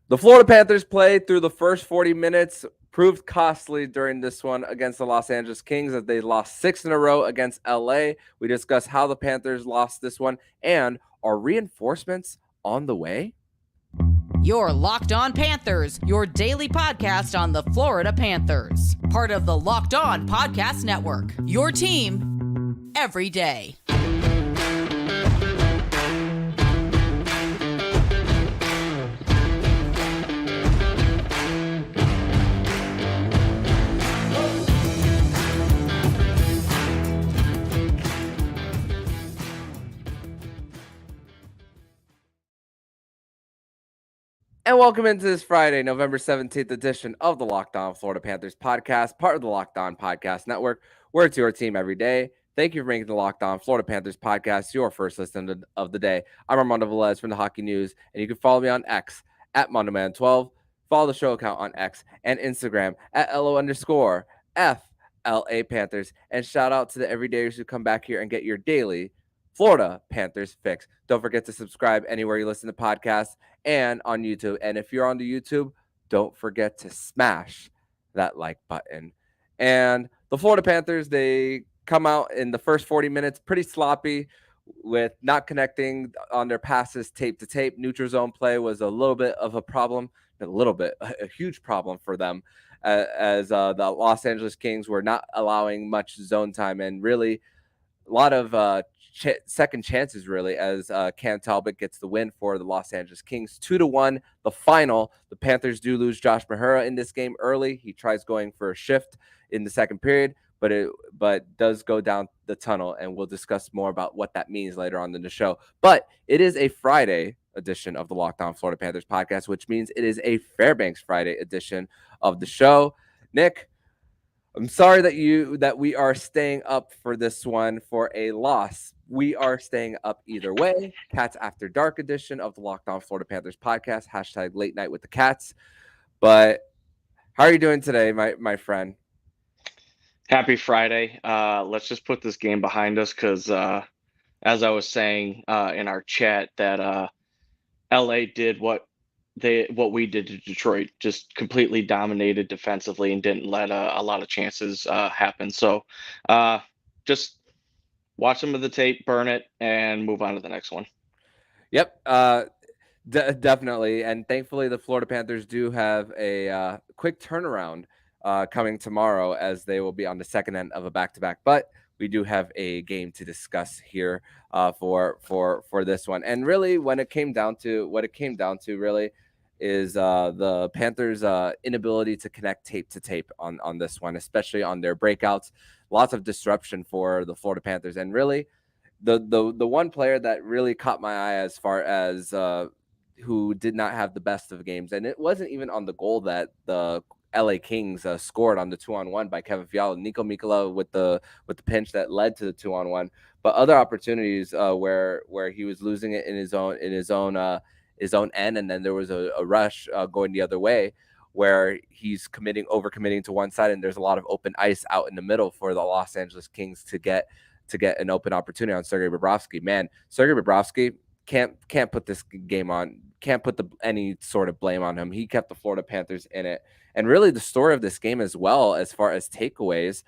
The Florida Panthers played through the first 40 minutes, proved costly during this one against the Los Angeles Kings as they lost 6 in a row against LA. We discussed how the Panthers lost this one and are reinforcements on the way? You're Locked On Panthers, your daily podcast on the Florida Panthers. Part of the Locked On Podcast Network, your team every day. And welcome into this Friday, November 17th edition of the Locked On Florida Panthers podcast, part of the Locked On Podcast Network, where it's your team every day. Thank you for making the Locked On Florida Panthers podcast your first listen of the day. I'm Armando Velez from the Hockey News, and you can follow me on X at MondoMan12. Follow the show account on X and Instagram at LO_FLA Panthers. And shout out to the everydayers who come back here and get your daily Florida Panthers fix. Don't forget to subscribe anywhere you listen to podcasts and on YouTube. And if you're on the YouTube, don't forget to smash that like button. And the Florida Panthers, they come out in the first 40 minutes pretty sloppy with not connecting on their passes tape to tape. Neutral zone play was a little bit of a problem, a huge problem for them as the Los Angeles Kings were not allowing much zone time and really a lot of second chances, really, as Cam Talbot gets the win for the Los Angeles Kings. 2-1, the final. The Panthers do lose Josh Mahura in this game early. He tries going for a shift in the second period, but does go down the tunnel, and we'll discuss more about what that means later on in the show. But it is a Friday edition of the Locked On Florida Panthers podcast, which means it is a Fairbanks Friday edition of the show. Nick, I'm sorry that we are staying up for this one for a loss. We are staying up either way. Cats After Dark edition of the Locked On Florida Panthers podcast. # late night with the Cats. But how are you doing today, my friend? Happy Friday. Let's just put this game behind us because, as I was saying in our chat, that LA did what we did to Detroit, just completely dominated defensively and didn't let a lot of chances happen. So just watch some of the tape, burn it, and move on to the next one. Yep, definitely. And thankfully, the Florida Panthers do have a quick turnaround coming tomorrow as they will be on the second end of a back-to-back. But we do have a game to discuss here for this one. And really, what it came down to really is the Panthers' inability to connect tape to tape on this one, especially on their breakouts. Lots of disruption for the Florida Panthers, and really, the one player that really caught my eye as far as who did not have the best of games, and it wasn't even on the goal that the LA Kings scored on the 2-on-1 by Kevin Fiala, Nico Mikkola with the pinch that led to the 2-on-1, but other opportunities where he was losing it in his own end, and then there was a rush going the other way where he's overcommitting to one side, and there's a lot of open ice out in the middle for the Los Angeles Kings to get an open opportunity on Sergei Bobrovsky. Man, Sergei Bobrovsky can't put this game on, can't put any sort of blame on him. He kept the Florida Panthers in it. And really the story of this game as well, as far as takeaways,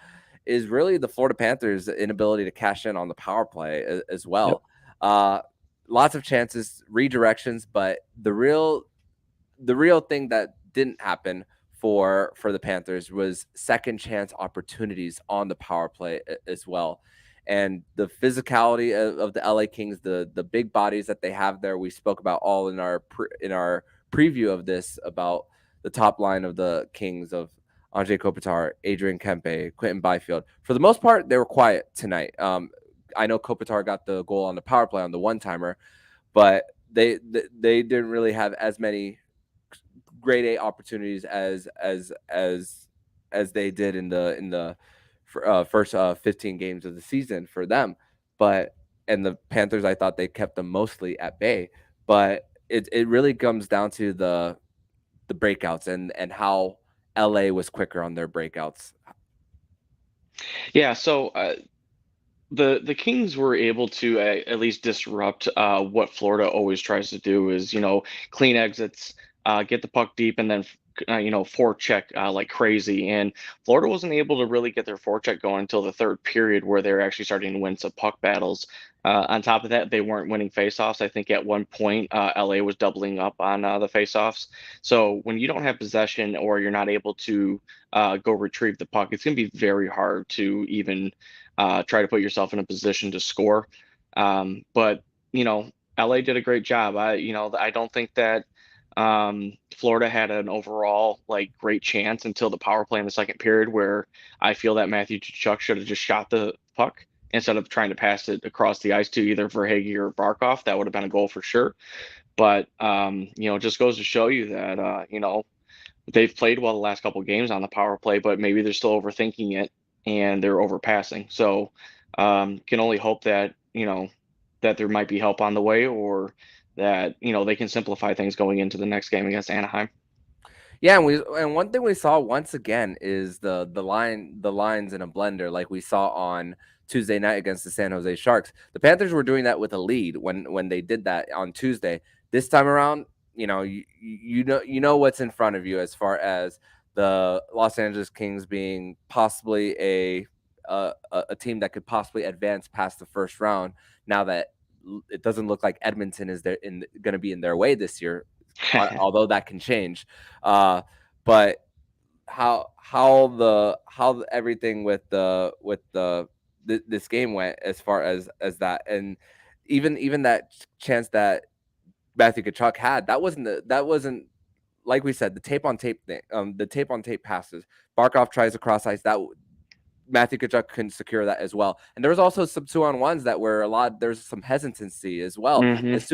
is really the Florida Panthers' inability to cash in on the power play as well. Yep. Lots of chances, redirections, but the real thing that didn't happen for the Panthers was second chance opportunities on the power play as well. And the physicality of the LA Kings, the big bodies that they have there, we spoke about all in our preview of this, about the top line of the Kings of Anze Kopitar, Adrian Kempe, Quentin Byfield. For the most part, they were quiet tonight. I know Kopitar got the goal on the power play on the one-timer, but they didn't really have as many grade A opportunities as they did in the first 15 games of the season for them. And the Panthers, I thought they kept them mostly at bay, but it really comes down to the breakouts and how LA was quicker on their breakouts. Yeah, so the Kings were able to at least disrupt what Florida always tries to do, is clean exits, get the puck deep, and then forecheck like crazy. And Florida wasn't able to really get their forecheck going until the third period, where they're actually starting to win some puck battles. On top of that, they weren't winning faceoffs. I think at one point, LA was doubling up on the faceoffs. So when you don't have possession, or you're not able to go retrieve the puck, it's going to be very hard to even try to put yourself in a position to score. But LA did a great job. I don't think that Florida had an overall like great chance until the power play in the second period, where I feel that Matthew Tkachuk should have just shot the puck instead of trying to pass it across the ice to either Verhaeghe or Barkov. That would have been a goal for sure. But it just goes to show you that they've played well the last couple of games on the power play, but maybe they're still overthinking it and they're overpassing. So can only hope that that there might be help on the way, or that they can simplify things going into the next game against Anaheim. Yeah, and one thing we saw once again is the lines in a blender, like we saw on Tuesday night against the San Jose Sharks. The Panthers were doing that with a lead when they did that on Tuesday. This time around, you know what's in front of you, as far as the Los Angeles Kings being possibly a team that could possibly advance past the first round. Now that it doesn't look like Edmonton is going to be in their way this year, although that can change. But how everything with this game went, as far as that, and even that chance that Matthew Tkachuk had, that wasn't like we said, the tape on tape thing, the tape on tape passes. Barkov tries to cross ice, that Matthew Tkachuk can secure that as well. And there was also some 2-on-1s that were there's some hesitancy as well. Mm-hmm. As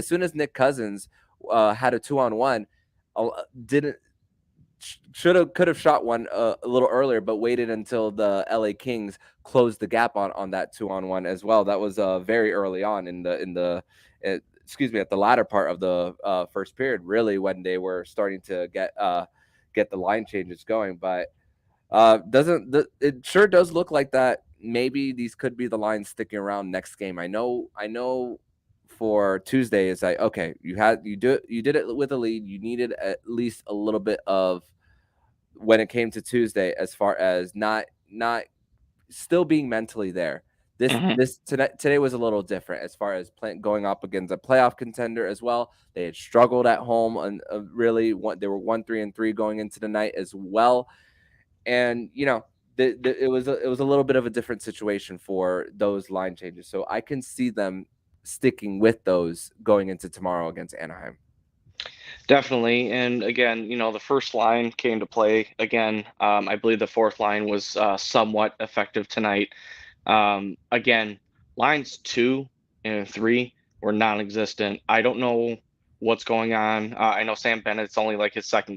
soon as Nick Cousins had a 2-on-1, didn't could have shot one a little earlier, but waited until the LA Kings closed the gap on that 2-on-1 as well. That was very early on in the at the latter part of the first period, really, when they were starting to get the line changes going. But it sure does look like that maybe these could be the lines sticking around next game. I know for Tuesday is like, okay, you did it with a lead. You needed at least a little bit of, when it came to Tuesday, as far as not still being mentally there. Today was a little different, as far as going up against a playoff contender as well. They had struggled at home, and they were 1-3-3 going into the night as well. And it was a little bit of a different situation for those line changes. So I can see them sticking with those going into tomorrow against Anaheim. Definitely. And again, the first line came to play again. I believe the fourth line was somewhat effective tonight. Again, lines 2 and 3 were non-existent. I don't know what's going on. I know Sam Bennett's only like his third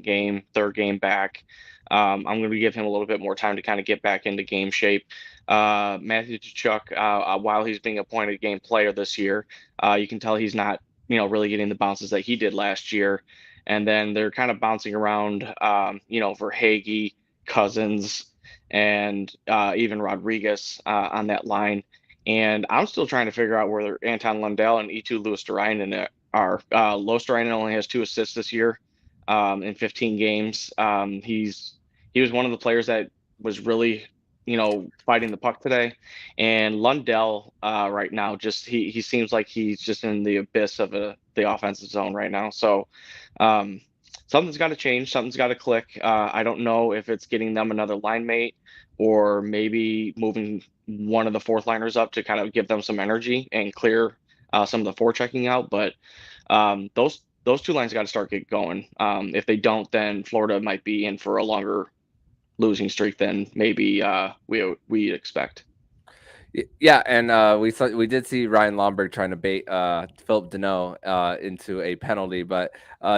game back. I'm going to give him a little bit more time to kind of get back into game shape. Matthew Tkachuk, while he's being appointed game player this year, you can tell he's not, really getting the bounces that he did last year. And then they're kind of bouncing around, Verhaeghe, Cousins, and even Rodriguez on that line. And I'm still trying to figure out where Anton Lundell and Eetu Luostarinen are. Luostarinen only has 2 assists this year in 15 games. He was one of the players that was really, fighting the puck today. And Lundell right now, just he seems like he's just in the abyss of the offensive zone right now. So something's got to change. Something's got to click. I don't know if it's getting them another line mate, or maybe moving one of the fourth liners up to kind of give them some energy and clear some of the forechecking out. But those 2 lines got to start get going. If they don't, then Florida might be in for a longer losing streak than maybe we expect. Yeah, and we did see Ryan Lomberg trying to bait Philip Deneau into a penalty, but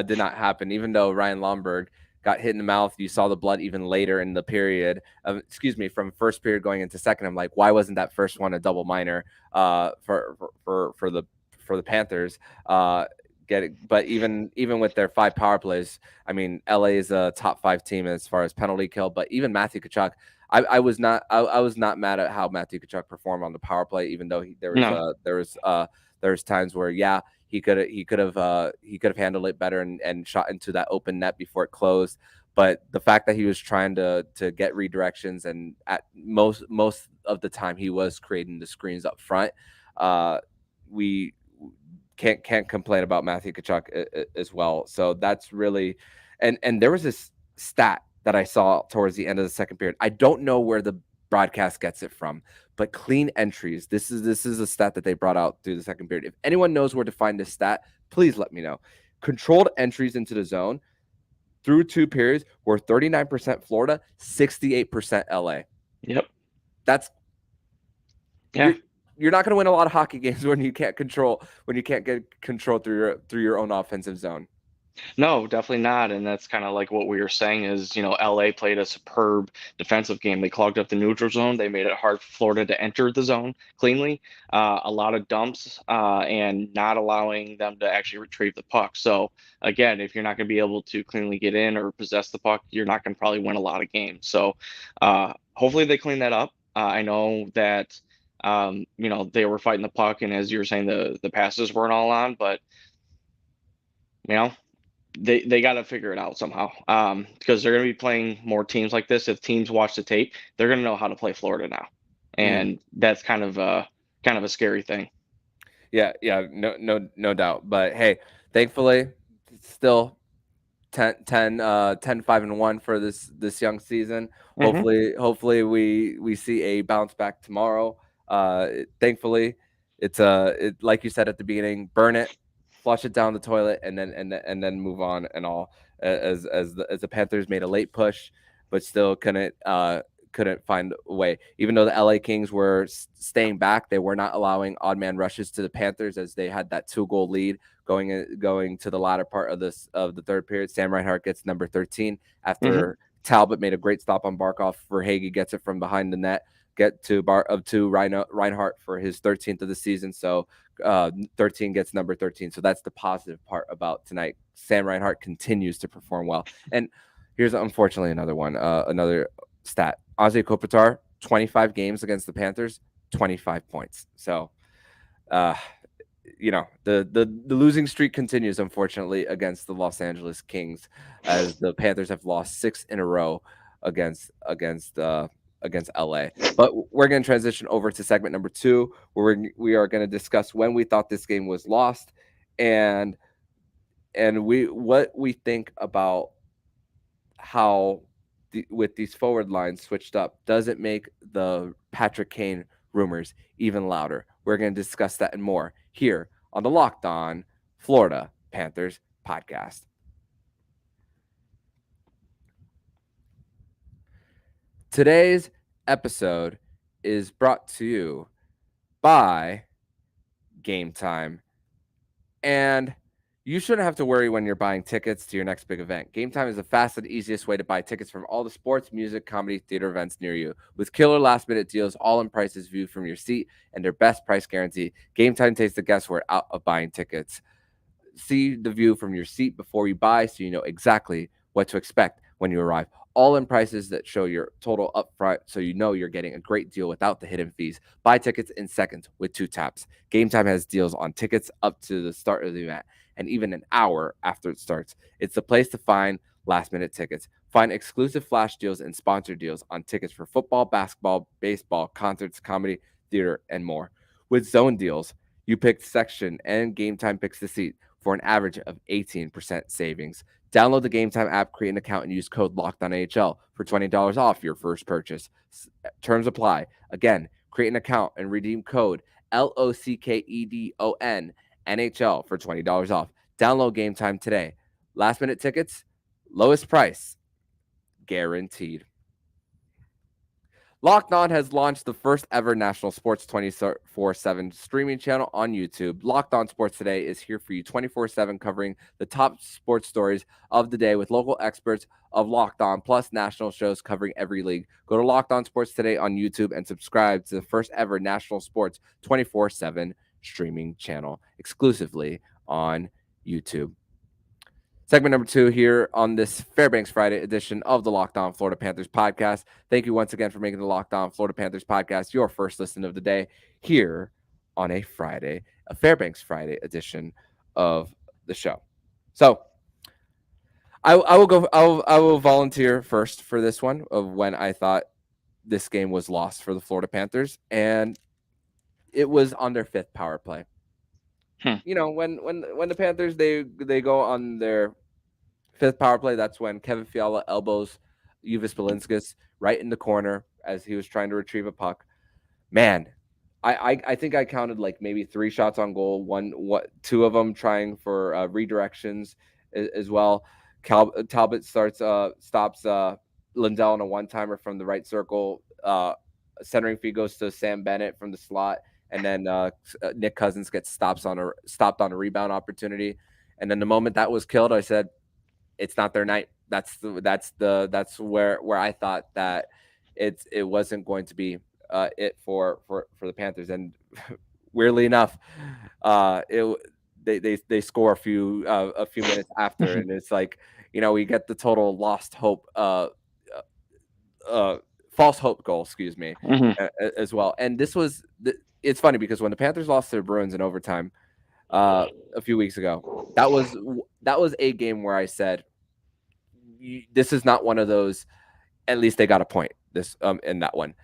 did not happen. Even though Ryan Lomberg got hit in the mouth, you saw the blood even later in the period. From first period going into second. I'm like, why wasn't that first one a double minor for the Panthers? But even with their 5 power plays, I mean, LA is a top 5 team as far as penalty kill. But even Matthew Tkachuk, I was not mad at how Matthew Tkachuk performed on the power play, even though there was There's times where he could have handled it better and shot into that open net before it closed. But the fact that he was trying to get redirections, and at most of the time he was creating the screens up front, we can't complain about Matthew Tkachuk as well. So that's really, and there was this stat that I saw towards the end of the second period. I don't know where the broadcast gets it from, but clean entries. This is a stat that they brought out through the second period. If anyone knows where to find this stat, please let me know. Controlled entries into the zone through 2 periods were 39% Florida, 68% LA. Yep. That's yeah. You're not going to win a lot of hockey games when you can't get control through your own offensive zone. No, definitely not. And that's kind of like what we were saying is, LA played a superb defensive game. They clogged up the neutral zone. They made it hard for Florida to enter the zone cleanly. A lot of dumps and not allowing them to actually retrieve the puck. So again, if you're not going to be able to cleanly get in or possess the puck, you're not going to probably win a lot of games. So hopefully they clean that up. I know that, they were fighting the puck, and as you were saying, the passes weren't all on, but they got to figure it out somehow, because they're going to be playing more teams like this. If teams watch the tape, they're going to know how to play Florida now, and that's kind of a scary thing. Yeah, no doubt. But hey, thankfully, still 10-5-1 for this young season. Hopefully we see a bounce back tomorrow. Thankfully, it's like you said at the beginning, burn it, flush it down the toilet, and then move on and all. As the Panthers made a late push, but still couldn't find a way. Even though the LA Kings were staying back, they were not allowing odd man rushes to the Panthers as they had that 2-goal lead going to the latter part of the third period. Sam Reinhart gets number 13 after Talbot made a great stop on Barkov. Verhaeghe gets it from behind the net. Get to Reinhart for his 13th of the season. So 13 gets number 13. So that's the positive part about tonight. Sam Reinhart continues to perform well. And here's unfortunately another one, another stat. Anze Kopitar, 25 games against the Panthers, 25 points. So, the losing streak continues, unfortunately, against the Los Angeles Kings, as the Panthers have lost 6 in a row against LA. But we're going to transition over to segment number 2, where we are going to discuss when we thought this game was lost, and what we think about how with these forward lines switched up, does it make the Patrick Kane rumors even louder? We're going to discuss that and more here on the Locked On Florida Panthers podcast. Today's episode is brought to you by Game Time. And you shouldn't have to worry when you're buying tickets to your next big event. Game Time is the fastest and easiest way to buy tickets from all the sports, music, comedy, theater events near you. With killer last-minute deals, all in prices viewed from your seat, and their best price guarantee, Game Time takes the guesswork out of buying tickets. See the view from your seat before you buy, so you know exactly what to expect when you arrive. All in prices that show your total upfront, so you know you're getting a great deal without the hidden fees. Buy tickets in seconds with 2 taps. Game Time has deals on tickets up to the start of the event and even an hour after it starts. It's the place to find last-minute tickets. Find exclusive flash deals and sponsor deals on tickets for football, basketball, baseball, concerts, comedy, theater, and more. With zone deals, you pick section and Game Time picks the seat for an average of 18% savings. Download the Game Time app, create an account, and use code LOCKEDONAHL for $20 off your first purchase. Terms apply. Again, create an account and redeem code LOCKEDON NHL for $20 off. Download Game Time today. Last minute tickets, lowest price, guaranteed. Locked On has launched the first ever national sports 24/7 streaming channel on YouTube. Locked On Sports Today is here for you 24/7, covering the top sports stories of the day with local experts of Locked On, plus national shows covering every league. Go to Locked On Sports Today on YouTube and subscribe to the first ever national sports 24/7 streaming channel exclusively on YouTube. Segment number 2 here on this Fairbanks Friday edition of the Locked On Florida Panthers podcast. Thank you once again for making the Locked On Florida Panthers podcast your first listen of the day here on a Friday. a Fairbanks Friday edition of the show. So I will go. I will volunteer first for this one of when I thought this game was lost for the Florida Panthers, and it was on their fifth power play. You know, when the Panthers they go on their fifth power play, that's when Kevin Fiala elbows Uvis Belinskis right in the corner as he was trying to retrieve a puck. Man, I think I counted like maybe 3 shots on goal. Two of them trying for redirections as well. Talbot stops Lindell on a one-timer from the right circle. Centering feed goes to Sam Bennett from the slot, and then Nick Cousins gets stopped on a rebound opportunity. And then the moment that was killed, I said, it's not their night. That's where I thought that it wasn't going to be it for the Panthers. And weirdly enough, they score a few minutes after, and it's like, you know, we get the total lost hope, false hope goal, excuse me, as well. And this was it's funny because when the Panthers lost to the Bruins in overtime a few weeks ago, that was a game where I said, this is not one of those. At least they got a point this in that one.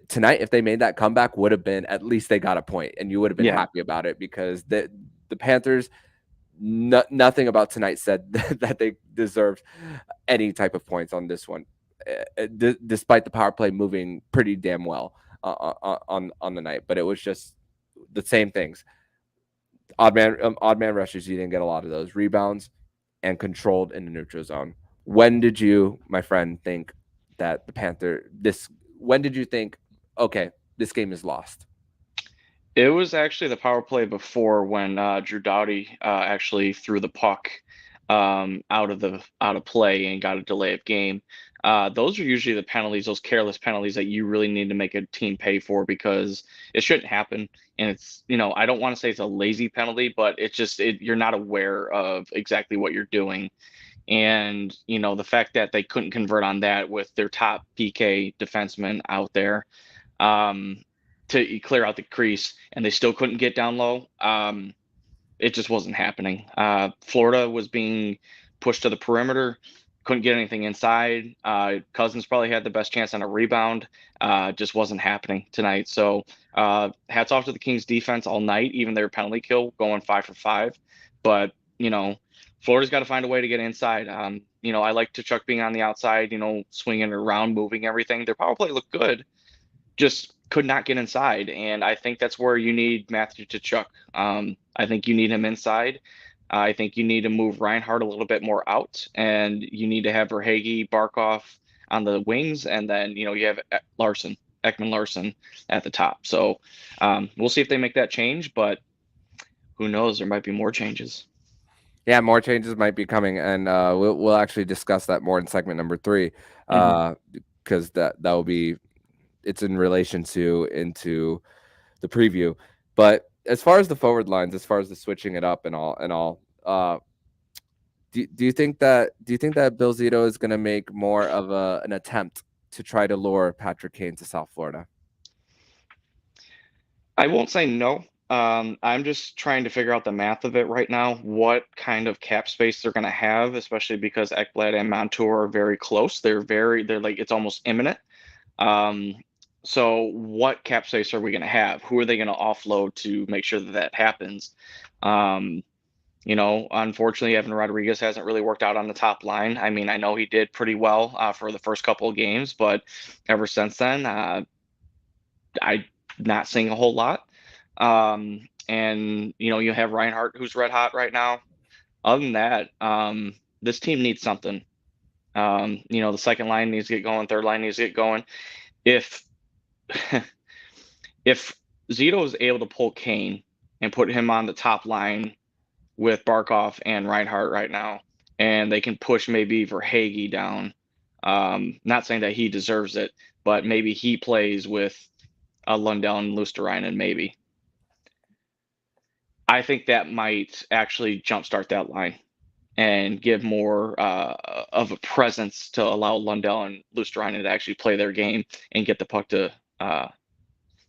Tonight, if they made that comeback, would have been at least they got a point, and you would have been happy about it, because the Panthers, nothing about tonight said that they deserved any type of points on this one, despite the power play moving pretty damn well on the night. But it was just the same things. Odd man rushes. You didn't get a lot of those rebounds, and controlled in the neutral zone. When did you, my friend, think that the Panther when did you think, okay, this game is lost? It was actually the power play before, when Drew Doughty actually threw the puck out of play and got a delay of game. Those are usually the penalties, those careless penalties that you really need to make a team pay for, because it shouldn't happen. And it's, you know, I don't want to say it's a lazy penalty, but it's just you're not aware of exactly what you're doing. And, you know, the fact that they couldn't convert on that with their top PK defenseman out there to clear out the crease, and they still couldn't get down low, it just wasn't happening. Florida was being pushed to the perimeter, couldn't get anything inside. Cousins probably had the best chance on a rebound. Just wasn't happening tonight. So hats off to the Kings defense all night, even their penalty kill going 5 for 5. But, you know, Florida's got to find a way to get inside. You know, I like Tkachuk being on the outside, you know, swinging around, moving everything. Their power play looked good, just could not get inside. And I think that's where you need Matthew Tkachuk. I think you need him inside. I think you need to move Reinhart a little bit more out, and you need to have Verhaeghe, Barkov on the wings, and then, you know, you have Ekman Larson at the top. So we'll see if they make that change, but who knows? There might be more changes. Yeah, more changes might be coming, and we'll actually discuss that more in segment number 3, because that will be, it's in relation to into the preview. But as far as the forward lines, as far as the switching it up and all, do you think that Bill Zito is going to make more of an attempt to try to lure Patrick Kane to South Florida? I won't say no. I'm just trying to figure out the math of it right now, what kind of cap space they're going to have, especially because Ekblad and Montour are very close. They're like, it's almost imminent. So what cap space are we going to have? Who are they going to offload to make sure that happens? You know, unfortunately, Evan Rodriguez hasn't really worked out on the top line. I mean, I know he did pretty well for the first couple of games, but ever since then, I'm not seeing a whole lot. And, you know, you have Reinhart, who's red hot right now. Other than that, this team needs something. You know, the second line needs to get going, third line needs to get going. If Zito is able to pull Kane and put him on the top line with Barkov and Reinhart right now, and they can push maybe Verhaeghe down, not saying that he deserves it, but maybe he plays with Lundell and Luosterainen maybe. I think that might actually jumpstart that line and give more of a presence to allow Lundell and Luosterainen to actually play their game and get the puck to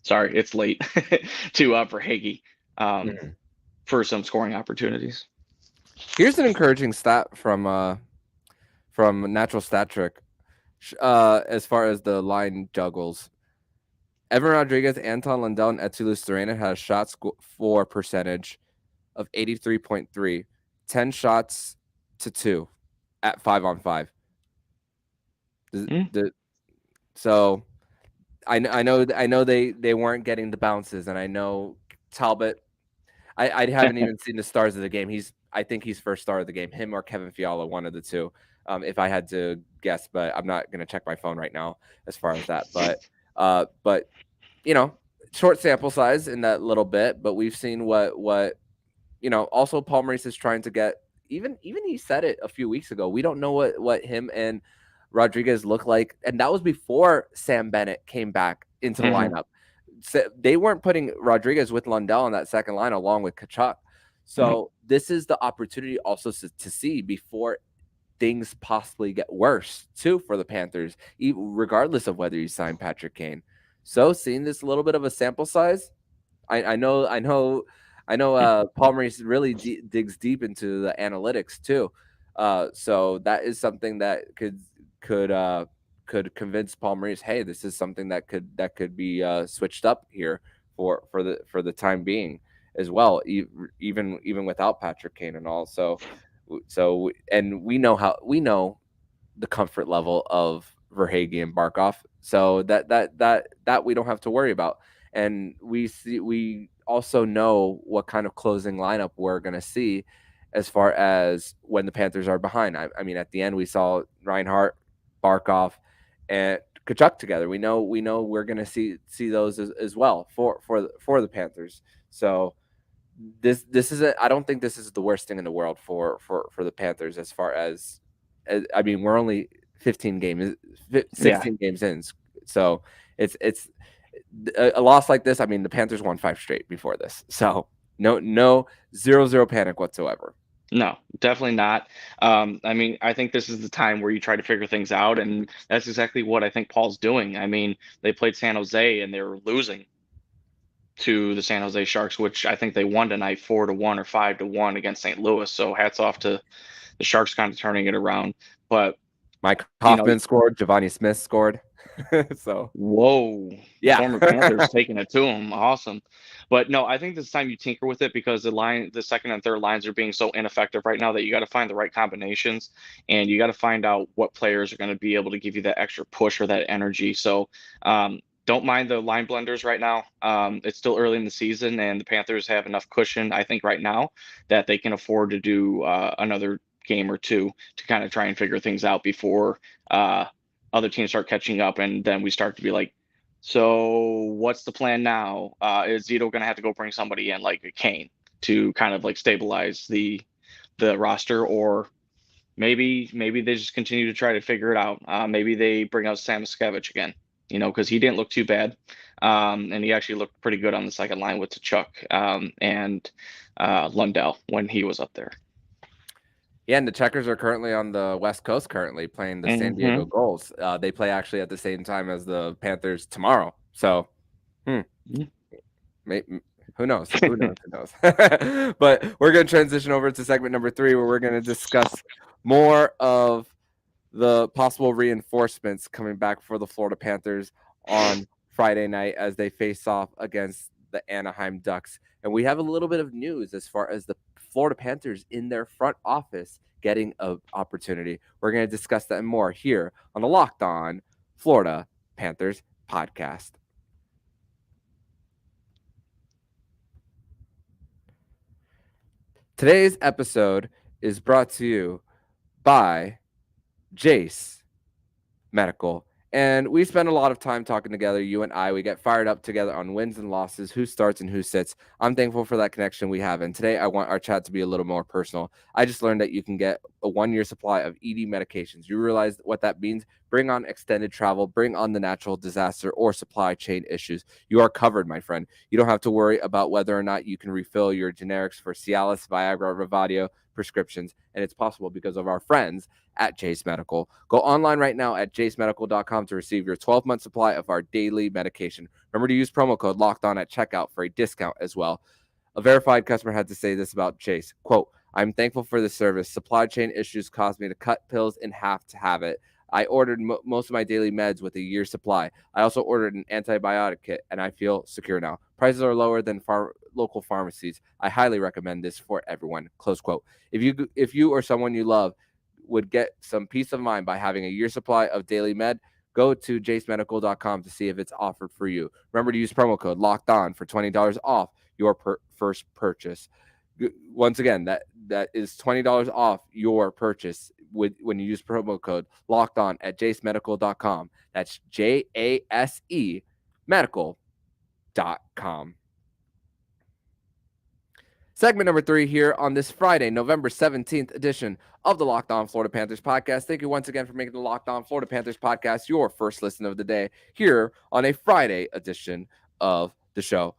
sorry, it's late to Verhaeghe. for some scoring opportunities. Here's an encouraging stat from Natural Stat Trick. As far as the line juggles, Evan Rodriguez, Anton Lundell, and Etulu Serena had a shot for percentage of 83.3, 10 shots to 2 at 5-on-5. So I know they weren't getting the bounces, and I know Talbot. I haven't even seen the stars of the game. I think he's first star of the game. Him or Kevin Fiala, one of the two. If I had to guess, but I'm not gonna check my phone right now as far as that. But short sample size in that little bit. But we've seen what Also, Paul Maurice is trying to get. Even he said it a few weeks ago. We don't know what him and Rodriguez look like, and that was before Sam Bennett came back into the lineup. So they weren't putting Rodriguez with Lundell on that second line along with Tkachuk. So this is the opportunity also to see before things possibly get worse too for the Panthers, regardless of whether you sign Patrick Kane. So seeing this little bit of a sample size, I know Paul Maurice really digs deep into the analytics too. So that is something that could convince Paul Maurice, hey, this is something that could be switched up here for the time being as well, even without Patrick Kane and all. So and we know the comfort level of Verhaeghe and Barkov, so that we don't have to worry about. And we also know what kind of closing lineup we're going to see as far as when the Panthers are behind. I mean, at the end we saw Reinhart, Barkov, and Tkachuk together. We know we're going to see those as well for the Panthers. So this is I don't think this is the worst thing in the world for the Panthers as far as I mean, we're only 16 games in, so it's a loss like this. I mean, the Panthers won 5 straight before this, so no 0-0 panic whatsoever. No, definitely not. I mean, I think this is the time where you try to figure things out, and that's exactly what I think Paul's doing. I mean, they played San Jose and they were losing to the San Jose Sharks, which I think they won tonight 4-1 or 5-1 against St. Louis. So hats off to the Sharks kind of turning it around. But Mike Hoffman scored, Giovanni Smith scored. So whoa, yeah, former Panthers taking it to him, awesome. But no, I think this time you tinker with it because the second and third lines are being so ineffective right now that you got to find the right combinations, and you got to find out what players are going to be able to give you that extra push or that energy. So don't mind the line blenders right now. It's still early in the season, and the Panthers have enough cushion, I think, right now that they can afford to do another game or two to kind of try and figure things out before other teams start catching up, and then we start to be like, so what's the plan now? Is Zito going to have to go bring somebody in like a Kane to kind of like stabilize the roster, or maybe they just continue to try to figure it out? Maybe they bring out Sam Miskevich again, because he didn't look too bad, and he actually looked pretty good on the second line with Tkachuk and Lundell when he was up there. Yeah, and the Checkers are currently on the West Coast, currently playing the San Diego Gulls. They play actually at the same time as the Panthers tomorrow. So, maybe, who knows? Who knows? But we're going to transition over to segment number 3, where we're going to discuss more of the possible reinforcements coming back for the Florida Panthers on Friday night as they face off against the Anaheim Ducks. And we have a little bit of news as far as the Florida Panthers in their front office getting an opportunity. We're going to discuss that and more here on the Locked On Florida Panthers podcast. Today's episode is brought to you by Jace Medical. And we spend a lot of time talking together, you and I. We get fired up together on wins and losses, who starts and who sits. I'm thankful for that connection we have. And today I want our chat to be a little more personal. I just learned that you can get a 1-year supply of ED medications. You realize what that means? Bring on extended travel, bring on the natural disaster or supply chain issues. You are covered, my friend. You don't have to worry about whether or not you can refill your generics for Cialis, Viagra, Revadio prescriptions. And it's possible because of our friends at Jace Medical. Go online right now at jacemedical.com to receive your 12-month supply of our daily medication. Remember to use promo code LOCKEDON at checkout for a discount as well. A verified customer had to say this about Chase. Quote, I'm thankful for the service. Supply chain issues caused me to cut pills in half to have it. I ordered most of my daily meds with a year's supply. I also ordered an antibiotic kit, and I feel secure now. Prices are lower than local pharmacies. I highly recommend this for everyone. Close quote. If you or someone you love would get some peace of mind by having a year's supply of daily med, go to jacemedical.com to see if it's offered for you. Remember to use promo code Locked On for $20 off your first purchase. Once again, that is $20 off your purchase when you use promo code Locked On at jacemedical.com. That's JASE medical.com. Segment number 3 here on this Friday, November 17th edition of the Locked On Florida Panthers podcast. Thank you once again for making the Locked On Florida Panthers podcast your first listen of the day here on a Friday edition of the show.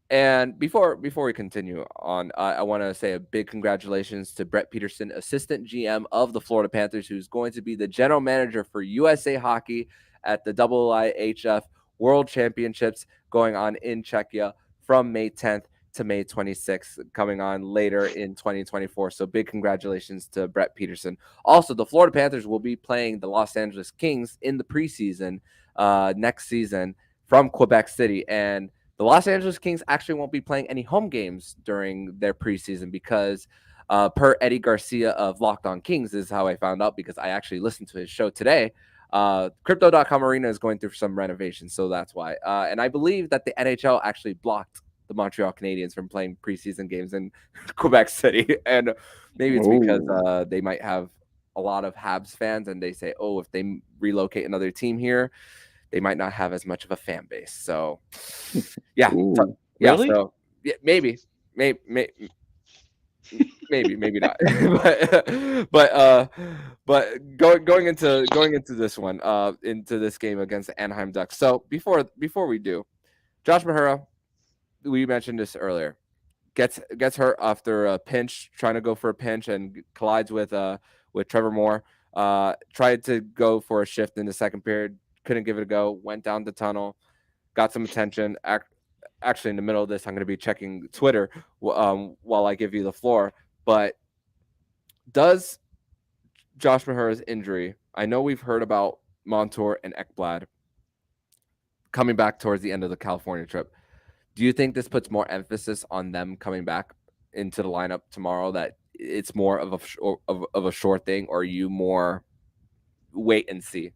And before we continue on, I want to say a big congratulations to Brett Peterson, assistant GM of the Florida Panthers, who's going to be the general manager for USA Hockey at the IIHF World Championships going on in Czechia from May 10th to May 26th, coming on later in 2024. So big congratulations to Brett Peterson. Also, the Florida Panthers will be playing the Los Angeles Kings in the preseason next season from Quebec City. And the Los Angeles Kings actually won't be playing any home games during their preseason because per Eddie Garcia of Locked On Kings, this is how I found out because I actually listened to his show today. Crypto.com Arena is going through some renovations, so that's why. And I believe that the NHL actually blocked the Montreal Canadiens from playing preseason games in Quebec City. And maybe it's because they might have a lot of Habs fans and they say, oh, if they relocate another team here, they might not have as much of a fan base. So, yeah. Really? So, yeah, maybe not. but going into this one, into this game against the Anaheim Ducks. So before we do, Josh Mahura, we mentioned this earlier, gets hurt after a pinch, trying to go for a pinch and collides with Trevor Moore. Tried to go for a shift in the second period. Couldn't give it a go, went down the tunnel, got some attention. Actually, in the middle of this, I'm going to be checking Twitter while I give you the floor. But does Josh Mahura's injury, I know we've heard about Montour and Ekblad coming back towards the end of the California trip. Do you think this puts more emphasis on them coming back into the lineup tomorrow, that it's more of a sure thing, or are you more wait and see?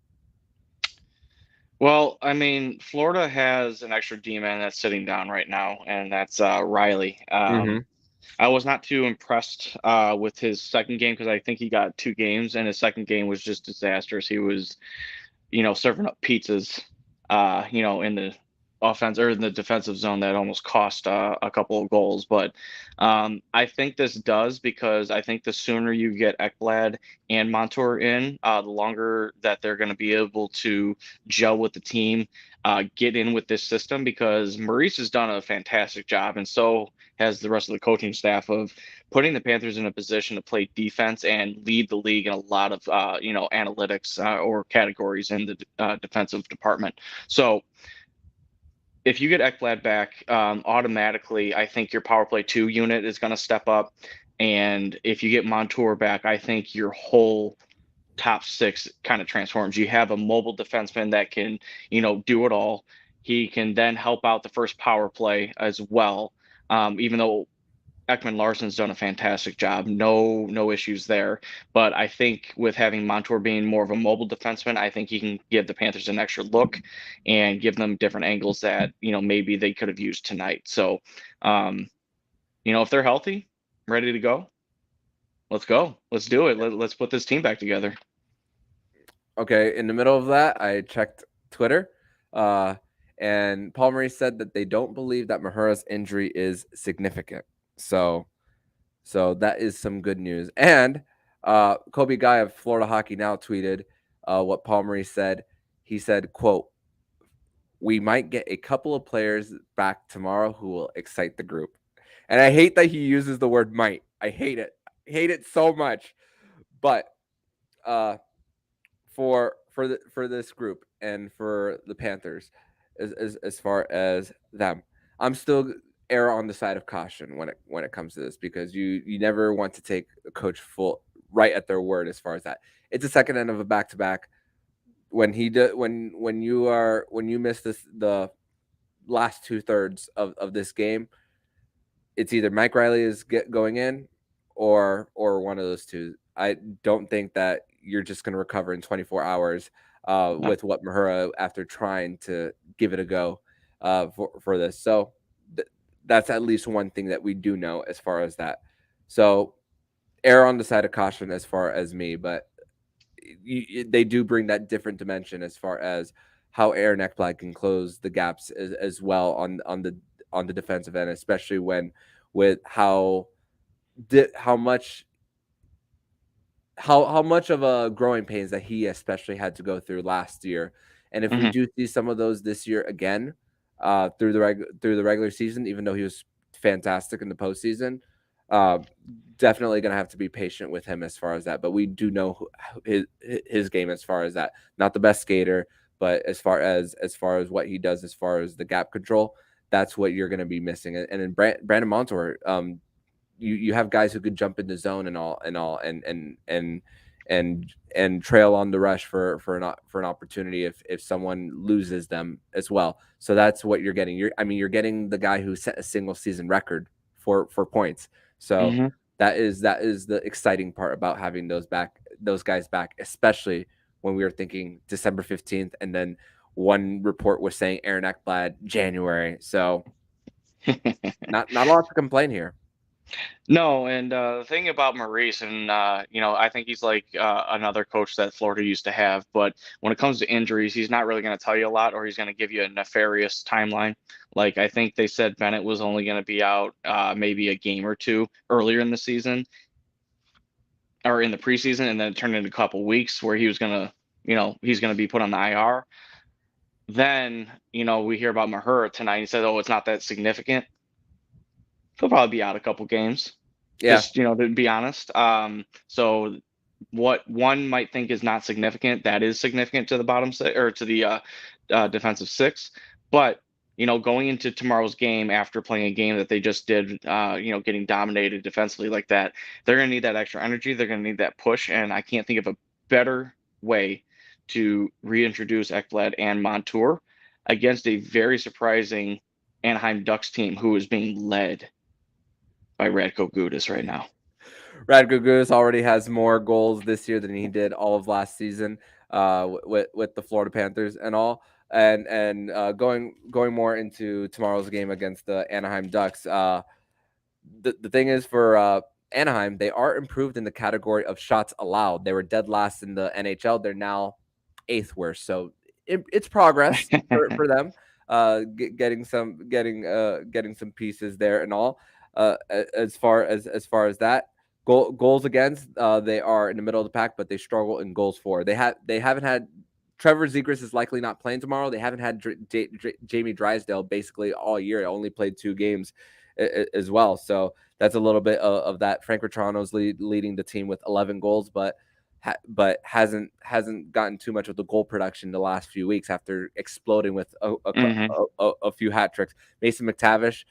Well, I mean, Florida has an extra D-man that's sitting down right now, and that's Riley. I was not too impressed with his second game because I think he got 2 games, and his second game was just disastrous. He was, serving up pizzas, in the offense or in the defensive zone that almost cost a couple of goals. But I think this does, because I think the sooner you get Ekblad and Montour in, the longer that they're going to be able to gel with the team, get in with this system, because Maurice has done a fantastic job, and so has the rest of the coaching staff, of putting the Panthers in a position to play defense and lead the league in a lot of analytics or categories in the defensive department. So if you get Ekblad back, automatically, I think your power play 2 unit is going to step up. And if you get Montour back, I think your whole top 6 kind of transforms. You have a mobile defenseman that can, do it all. He can then help out the first power play as well. Even though Ekman Larsson's done a fantastic job. No issues there. But I think with having Montour being more of a mobile defenseman, I think he can give the Panthers an extra look and give them different angles that, maybe they could have used tonight. So, if they're healthy, ready to go, let's go. Let's do it. Let's put this team back together. Okay, in the middle of that, I checked Twitter, and Paul Maurice said that they don't believe that Mahura's injury is significant. So that is some good news. And Kobe Guy of Florida Hockey Now tweeted what Paul Maurice said. He said, quote, "We might get a couple of players back tomorrow who will excite the group." And I hate that he uses the word might. I hate it. I hate it so much. But for this group and for the Panthers, as far as them, I'm still err on the side of caution when it comes to this, because you never want to take a coach full right at their word as far as that. It's a second end of a back to back. When you miss the last 2/3 of this game, it's either Mike Riley is going in, or one of those two. I don't think that you're just going to recover in 24 hours No. with what Mahura, after trying to give it a go for this. So that's at least one thing that we do know as far as that. So err on the side of caution as far as me, but they do bring that different dimension as far as how Aaron Ekblad can close the gaps as well on the defensive end, especially when with how much how much of a growing pains that he especially had to go through last year. And if we Mhm. do see some of those this year again, through the regular season, even though he was fantastic in the postseason, uh, definitely going to have to be patient with him as far as that. But we do know his game as far as that. Not the best skater, but as far as what he does as far as the gap control, that's what you're going to be missing. And in Brandon Montour, you have guys who could jump in the zone and trail on the rush for an opportunity if someone loses them as well. So that's what you're getting. You're getting the guy who set a single season record for points. So Mhm. that is the exciting part about having those guys back, especially when we were thinking December 15th, and then one report was saying Aaron Ekblad January. So not a lot to complain here. No, and the thing about Maurice, and I think he's like another coach that Florida used to have. But when it comes to injuries, he's not really going to tell you a lot, or he's going to give you a nefarious timeline. Like I think they said Bennett was only going to be out maybe a game or two earlier in the season or in the preseason, and then it turned into a couple weeks where he was going to, he's going to be put on the IR. Then we hear about Mahura tonight. He said, "Oh, it's not that significant." He'll probably be out a couple games. Yeah. Just to be honest. So what one might think is not significant, that is significant to the bottom six or to the defensive six. But going into tomorrow's game after playing a game that they just did, getting dominated defensively like that, they're going to need that extra energy. They're going to need that push, and I can't think of a better way to reintroduce Ekblad and Montour against a very surprising Anaheim Ducks team who is being led by Radko Gudas right now. Radko Gudas already has more goals this year than he did all of last season with the Florida Panthers and all. And going more into tomorrow's game against the Anaheim Ducks, the thing is for Anaheim, they are improved in the category of shots allowed. They were dead last in the NHL. They're now 8th worst. So it's progress for them. Getting some pieces there and all. As far as that, goals against, they are in the middle of the pack, but they struggle in goals for. They haven't had. Trevor Zegras is likely not playing tomorrow. They haven't had Jamie Drysdale basically all year. Only played 2 games as well. So that's a little bit of that. Frank Vetrano's leading the team with 11 goals, but hasn't gotten too much of the goal production the last few weeks after exploding with a few hat tricks. Mason McTavish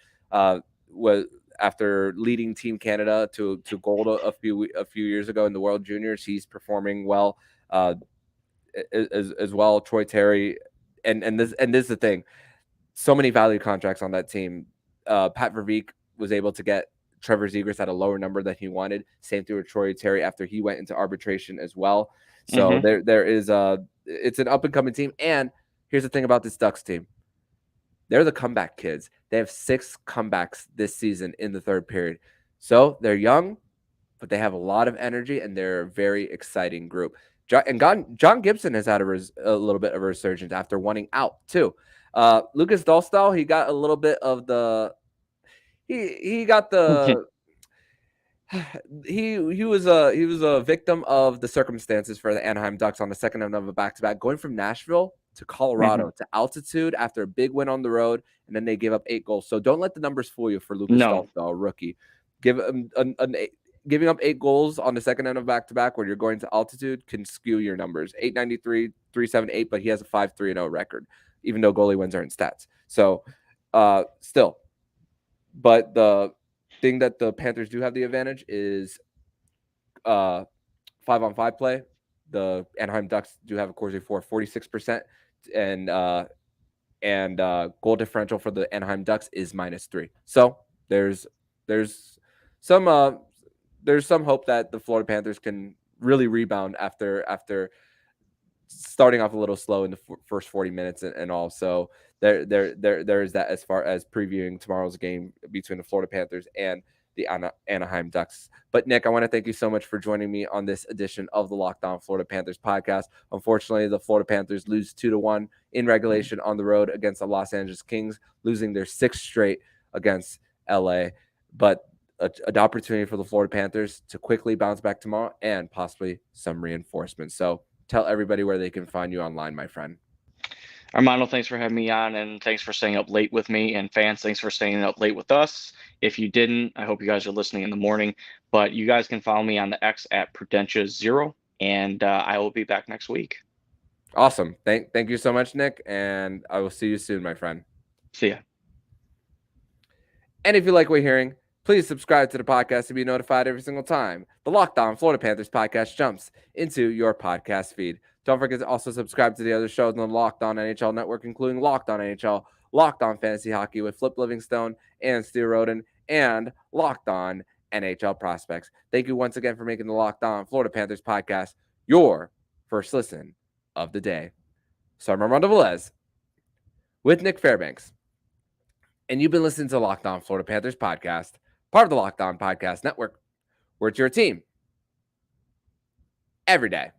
was, after leading Team Canada to gold a few years ago in the World Juniors. He's performing well as well. Troy Terry, and this is the thing. So many value contracts on that team. Pat Verbeek was able to get Trevor Zegras at a lower number than he wanted. Same thing with Troy Terry after he went into arbitration as well. So there is it's an up and coming team. And here's the thing about this Ducks team. They're the comeback kids. They have 6 comebacks this season in the 3rd period. So they're young, but they have a lot of energy, and they're a very exciting group. John Gibson has had a little bit of a resurgence after wanting out too. Lucas Dolstall, he got a little bit of the he got the he was a victim of the circumstances for the Anaheim Ducks on the second end of a back-to-back, going from Nashville to Colorado to altitude after a big win on the road, and then they gave up 8 goals. So don't let the numbers fool you for Lucas Dolstall, rookie. Giving up 8 goals on the second end of back-to-back when you're going to altitude can skew your numbers. 893, 378, but he has a 5-3-0 record, even though goalie wins aren't stats. So still, But the thing that the Panthers do have the advantage is 5-on-5 play. The Anaheim Ducks do have a Corsi for 46%, and goal differential for the Anaheim Ducks is -3. So there's some there's some hope that the Florida Panthers can really rebound after starting off a little slow in the first 40 minutes and all. So there is that as far as previewing tomorrow's game between the Florida Panthers and the Anaheim Ducks. But Nick, I want to thank you so much for joining me on this edition of the Locked On Florida Panthers podcast. Unfortunately, the Florida Panthers lose 2-1 in regulation on the road against the Los Angeles Kings, losing their 6th straight against LA. But an opportunity for the Florida Panthers to quickly bounce back tomorrow and possibly some reinforcements. So tell everybody where they can find you online, my friend. Armando, thanks for having me on, and thanks for staying up late with me. And fans, thanks for staying up late with us. If you didn't, I hope you guys are listening in the morning. But you guys can follow me on the X at Prudentia0, and I will be back next week. Awesome. Thank you so much, Nick, and I will see you soon, my friend. See ya. And if you like what you're hearing, please subscribe to the podcast to be notified every single time the Locked On Florida Panthers podcast jumps into your podcast feed. Don't forget to also subscribe to the other shows on the Locked On NHL network, including Locked On NHL, Locked On Fantasy Hockey with Flip Livingstone and Stu Roden, and Locked On NHL Prospects. Thank you once again for making the Locked On Florida Panthers podcast your first listen of the day. So I'm Armando Velez with Nick Fairbanks, and you've been listening to the Locked On Florida Panthers podcast, part of the Locked On Podcast Network, where it's your team every day.